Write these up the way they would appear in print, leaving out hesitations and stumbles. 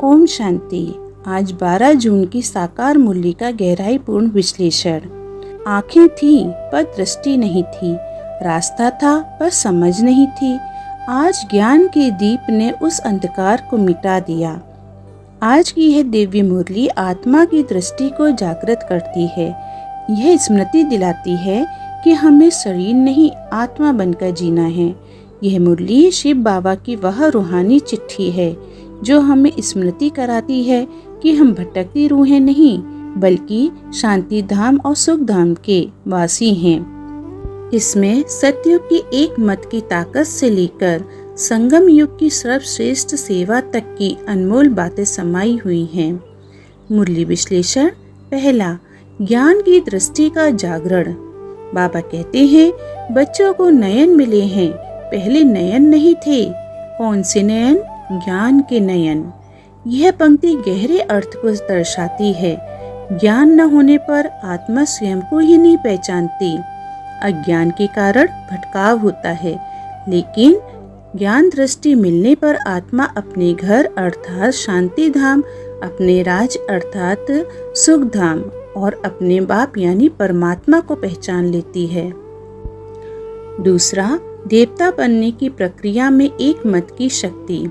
ओम शांति। आज 12 जून की साकार मूल्य का गहराईपूर्ण विश्लेषण। आंखें थी पर दृष्टि नहीं थी, रास्ता था पर समझ नहीं थी। आज ज्ञान के दीप ने उस अंधकार को मिटा दिया। आज की यह दिव्य मुरली आत्मा की दृष्टि को जागृत करती है। यह स्मृति दिलाती है कि हमें शरीर नहीं आत्मा बनकर जीना है। यह मुरली शिव बाबा की वह रूहानी चिट्ठी है जो हमें स्मृति कराती है कि हम भटकती रूहें नहीं बल्कि शांति धाम और सुख धाम के वासी हैं। इसमें सतयुग की एक मत की ताकत से लेकर संगम युग की सर्वश्रेष्ठ सेवा तक की अनमोल बातें समाई हुई हैं। मुरली विश्लेषण। पहला, ज्ञान की दृष्टि का जागरण। बाबा कहते हैं, बच्चों को नयन मिले हैं, पहले नयन नहीं थे। कौन से नयन? ज्ञान के नयन। यह पंक्ति गहरे अर्थ को दर्शाती है। ज्ञान न होने पर आत्मा स्वयं को ही नहीं पहचानती। अज्ञान के कारण भटकाव होता है, लेकिन ज्ञान दृष्टि मिलने पर आत्मा अपने घर अर्थात शांति धाम, अपने राज अर्थात सुख धाम और अपने बाप यानी परमात्मा को पहचान लेती है। दूसरा, देवता बनने की प्रक्रिया में एक मत की शक्ति।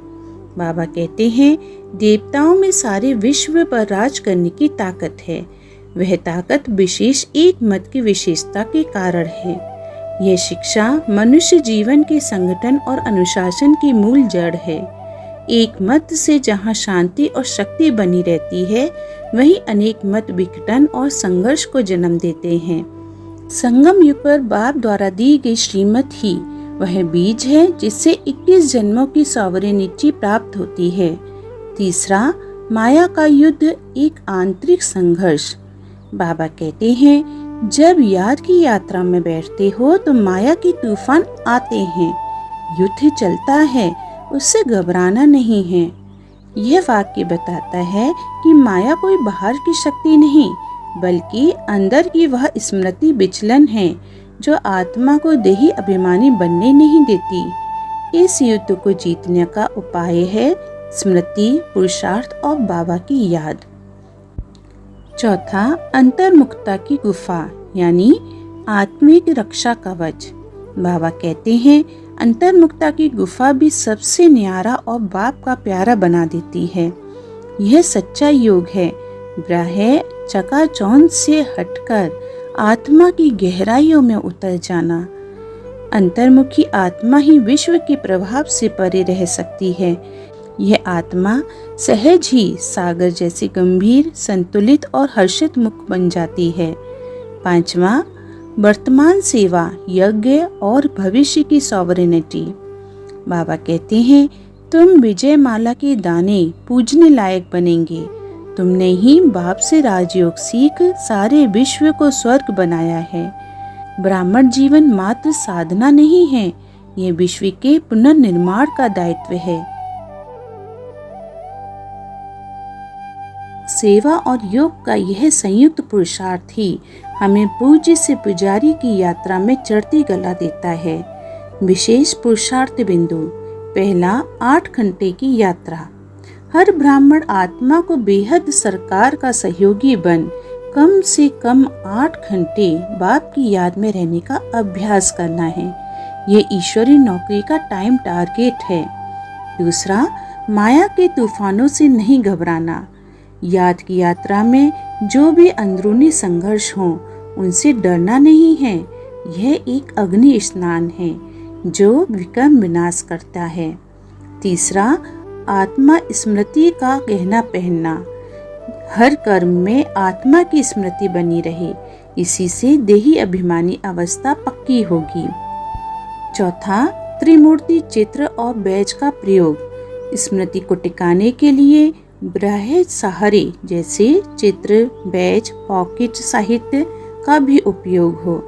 बाबा कहते हैं, देवताओं में सारे विश्व पर राज करने की ताकत है। वह ताकत विशेष एक मत की विशेषता के कारण है। यह शिक्षा मनुष्य जीवन के संगठन और अनुशासन की मूल जड़ है। एक मत से जहाँ शांति और शक्ति बनी रहती है, वहीं अनेक मत विघटन और संघर्ष को जन्म देते हैं। संगम युग पर बाप द्वारा दी गई श्रीमत ही वह बीज है जिससे 21 जन्मों की सॉवरेनिटी प्राप्त होती है। तीसरा, माया का युद्ध एक आंतरिक संघर्ष। बाबा कहते हैं, जब याद की यात्रा में बैठते हो तो माया के तूफान आते हैं। युद्ध चलता है, उससे घबराना नहीं है। यह वाक्य बताता है कि माया कोई बाहर की शक्ति नहीं बल्कि अंदर की वह स्मृति विचलन है जो आत्मा को देही अभिमानी बनने नहीं देती। इस युद्ध को जीतने का उपाय है स्मृति, पुरुषार्थ और बाबा की याद। चौथा, अंतर्मुखता की गुफा यानी आत्मिक रक्षा कवच। बाबा कहते हैं, अंतर्मुखता की गुफा भी सबसे न्यारा और बाप का प्यारा बना देती है। यह सच्चा योग है, ब्राह्य चकाचौंध से हटकर आत्मा की गहराइयों में उतर जाना। अंतर्मुखी आत्मा ही विश्व के प्रभाव से परे रह सकती है। यह आत्मा सहज ही सागर जैसे गंभीर, संतुलित और हर्षित मुख बन जाती है। पांचवा, वर्तमान सेवा, यज्ञ और भविष्य की सॉवरेनिटी। बाबा कहते हैं, तुम विजय माला के दाने पूजने लायक बनेंगे। तुमने ही बाप से राजयोग सीख सारे विश्व को स्वर्ग बनाया है। ब्राह्मण जीवन मात्र साधना नहीं है, यह विश्व के पुनर्निर्माण का दायित्व है। सेवा और योग का यह संयुक्त पुरुषार्थ ही हमें पूज्य से पुजारी की यात्रा में चढ़ती गला देता है। विशेष पुरुषार्थ बिंदु। पहला, 8 घंटे की यात्रा। हर ब्राह्मण आत्मा को बेहद सरकार का सहयोगी बन कम से कम 8 घंटे बाप की याद में रहने का अभ्यास करना है। यह ईश्वरी नौकरी का टाइम टारगेट है। दूसरा, माया के तूफानों से नहीं घबराना। याद की यात्रा में जो भी अंदरूनी संघर्ष हो उनसे डरना नहीं है। यह एक अग्नि स्नान है जो विकर्म विनाश करता है। तीसरा, आत्मा स्मृति का गहना पहनना। हर कर्म में आत्मा की स्मृति बनी रहे, इसी से देही अभिमानी अवस्था पक्की होगी। चौथा, त्रिमूर्ति चित्र और बैज का प्रयोग। स्मृति को टिकाने के लिए ब्राह्य सहारे जैसे चित्र, बैज, पॉकेट साहित्य का भी उपयोग हो।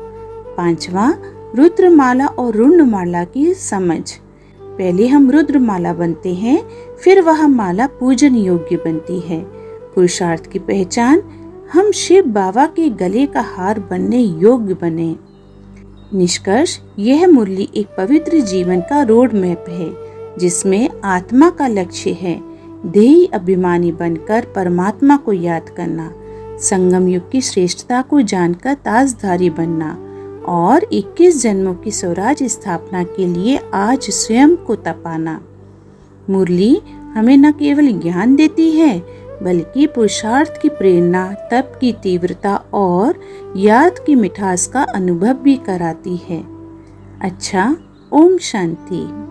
पांचवा, रुद्रमाला और रुंडमाला की समझ। पहले हम रुद्रमाला बनते हैं, फिर वह माला पूजन योग्य बनती है। पुरुषार्थ की पहचान, हम शिव बाबा के गले का हार बनने योग्य बने। निष्कर्ष, यह मुरली एक पवित्र जीवन का रोड मैप है जिसमें आत्मा का लक्ष्य है देही अभिमानी बनकर परमात्मा को याद करना, संगम युग की श्रेष्ठता को जानकर ताजधारी बनना और 21 जन्मों की स्वराज स्थापना के लिए आज स्वयं को तपाना। मुरली हमें न केवल ज्ञान देती है बल्कि पुरुषार्थ की प्रेरणा, तप की तीव्रता और याद की मिठास का अनुभव भी कराती है। अच्छा, ओम शांति।